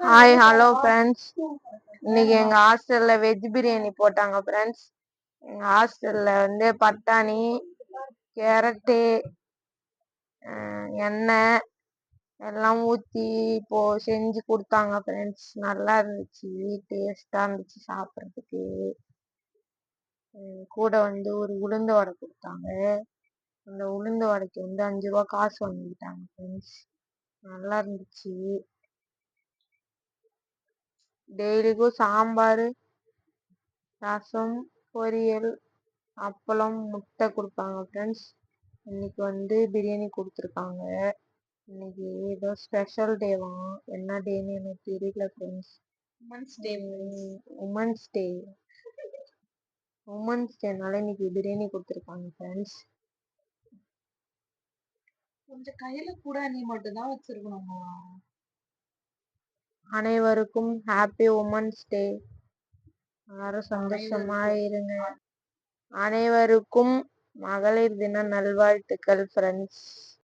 Hi hello friends. இன்னைக்கு எங்க ஹாஸ்டல்ல வெஜ் பிரியாணி போட்டாங்க ஃப்ரெண்ட்ஸ். எங்க ஹாஸ்டல்ல வந்து பட்டாணி, கேரட்டு, எண்ணெய் எல்லாம் ஊற்றி செஞ்சு கொடுத்தாங்க ஃப்ரெண்ட்ஸ். நல்லா இருந்துச்சு, டேஸ்டாக இருந்துச்சு சாப்பிட்றதுக்கு. கூட வந்து ஒரு உளுந்து வடை கொடுத்தாங்க. அந்த உளுந்து வடைக்கு வந்து 5 ரூபா காசு வாங்கிட்டாங்க ஃப்ரெண்ட்ஸ். நல்லா இருந்துச்சு. டெய்லிக்கும் சாம்பார், ரசம், பொரியல், அப்பளம், முட்டை கொடுப்பாங்க ஃப்ரெண்ட்ஸ். இன்னைக்கு வந்து பிரியாணி கொடுத்துருக்காங்க. இன்னைக்கு ஏதோ ஸ்பெஷல் டேவாம். என்ன டேன்னு எனக்கு தெரியல ஃப்ரெண்ட்ஸ். Women's day. உமன்ஸ் டேனால இன்னைக்கு பிரியாணி கொடுத்துருக்காங்க ஃப்ரெண்ட்ஸ். கொஞ்சம் கையில கூட நீ மட்டும் தான் வச்சிருக்கணுமா? அனைவருக்கும் ஹாப்பி உமன்ஸ் டே. எல்லாரும் சந்தோஷமா இருங்க. அனைவருக்கும் மகளிர் தின நல்வாழ்த்துக்கள் ஃப்ரெண்ட்ஸ்.